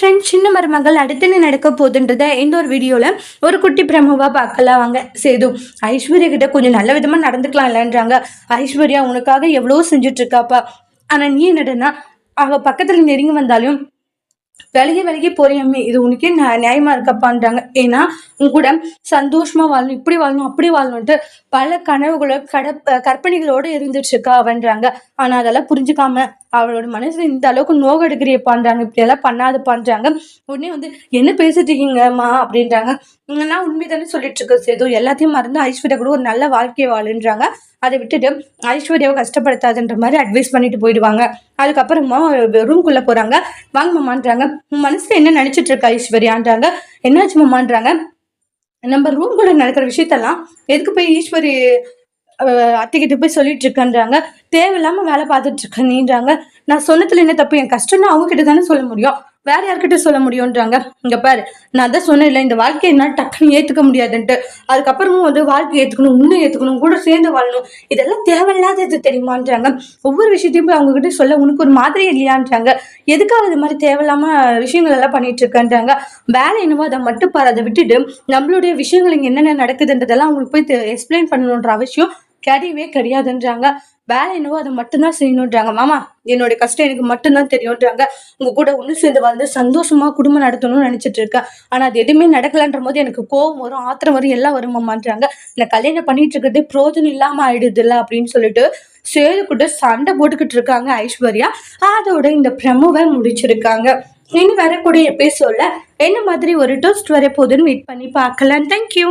Friends, சின்ன மருமகள் அடுத்து என்ன நடக்க போகுதுன்றத இந்த ஒரு வீடியோவில் ஒரு குட்டி பிரமுவா பார்க்கலாம் வாங்க. சேது ஐஸ்வர்யா கிட்ட கொஞ்சம் நல்ல விதமாக நடந்துக்கலாம் இல்லைன்றாங்க. ஐஸ்வர்யா உனக்காக எவ்வளோ செஞ்சுட்டு இருக்காப்பா, ஆனால் நீ என்னடனா அவள் பக்கத்தில் நெருங்கி வந்தாலும் விலகி போறியம்மே, இது உனக்கே நியாயமா இருக்காப்பான்றாங்க. ஏன்னா உன் கூட சந்தோஷமா வாழணும், இப்படி வாழணும், அப்படி வாழணும்ட்டு பல கனவுகளோ கற்பனைகளோடு இருந்துட்டு இருக்கா அவன்றாங்க. ஆனா அதெல்லாம் புரிஞ்சுக்காம அவளோட மனசுல இந்த அளவுக்கு நோக எடுக்கிறியப்பான்றாங்க. இப்படி எல்லாம் பண்ணாதுப்பான்றாங்க. உடனே என்ன பேசிட்டு இருக்கீங்கம்மா அப்படின்றாங்க. நான் உண்மைதானே சொல்லிட்டு இருக்கேன் சேது, எல்லாத்தையும் மறந்து ஐஸ்வர்யா கூட ஒரு நல்ல வாழ்க்கையை வாழுன்றாங்க. அதை விட்டுட்டு ஐஸ்வர்யாவை கஷ்டப்படுத்தாதுன்ற மாதிரி அட்வைஸ் பண்ணிட்டு போயிடுவாங்க. அதுக்கப்புறமா ரூம்குள்ள போறாங்க. வாங்க மாமான்றாங்க. உன் மனசுல என்ன நினைச்சிட்டு இருக்க ஐஸ்வர்யான்றாங்க. என்னாச்சு மாமான்றாங்க. நம்ம ரூம்குள்ள நடக்கிற விஷயத்தெல்லாம் எதுக்கு போய் ஈஸ்வரி அத்தைக்கிட்ட போய் சொல்லிட்டு இருக்கேன்றாங்க. தேவையில்லாம வேலை பார்த்துட்டு இருக்க நீன்றாங்க. நான் சொன்னதுல என்ன தப்பு, என் கஷ்டம்னு அவங்க கிட்ட தானே சொல்ல முடியும், வேற யார்கிட்ட சொல்ல முடியும்ன்றாங்க. இங்க பாரு, நான் தான் சொன்னேன் இல்லை, இந்த வாழ்க்கையை என்னால் டக்குன்னு ஏத்துக்க முடியாதுன்ட்டு. அதுக்கப்புறமும் வாழ்க்கையை ஏத்துக்கணும், உன்னை ஏத்துக்கணும், கூட சேர்ந்து வாழணும், இதெல்லாம் தேவையில்லாதது தெரியுமான்றாங்க. ஒவ்வொரு விஷயத்தையும் போய் அவங்க கிட்ட சொல்ல உனக்கு ஒரு மாதிரி இல்லையான்றாங்க. எதுக்காக இது மாதிரி தேவையில்லாம விஷயங்கள் எல்லாம் பண்ணிட்டு இருக்கேன்றாங்க. வேலை என்னவோ அதை மட்டும் பாரு, அதை விட்டுட்டு நம்மளுடைய விஷயங்கள் இங்க என்னென்ன நடக்குதுன்றதெல்லாம் அவங்களுக்கு போய் எக்ஸ்பிளைன் பண்ணணுன்ற அவசியம் கிடையாதுன்றாங்க. வேலை என்னவோ அதை மட்டும்தான் செய்யணுன்றாங்க. மாமா, என்னோட கஷ்டம் எனக்கு மட்டும்தான் தெரியும்ன்றாங்க. உங்க கூட ஒண்ணு சேர்ந்து வாழ்ந்து சந்தோஷமா குடும்பம் நடத்தணும்னு நினைச்சிட்டு இருக்கேன். ஆனா அது எதுவுமே நடக்கலன்ற போது எனக்கு கோவம் வரும், ஆத்திரம் வரும், எல்லாம் வருமாமான்றாங்க. நான் கல்யாணம் பண்ணிட்டு இருக்கிறதே பிரோஜனம் இல்லாம ஆயிடுது இல்ல அப்படின்னு சொல்லிட்டு சேது கூட சண்டை போட்டுக்கிட்டு இருக்காங்க ஐஸ்வர்யா. அதோட இந்த பிரமுவை முடிச்சிருக்காங்க. இனி வரக்கூடிய எபிசோட்ல என்ன மாதிரி ஒரு ட்விஸ்ட் வர போகுதுன்னு வெயிட் பண்ணி பார்க்கலாம். தேங்க்யூ.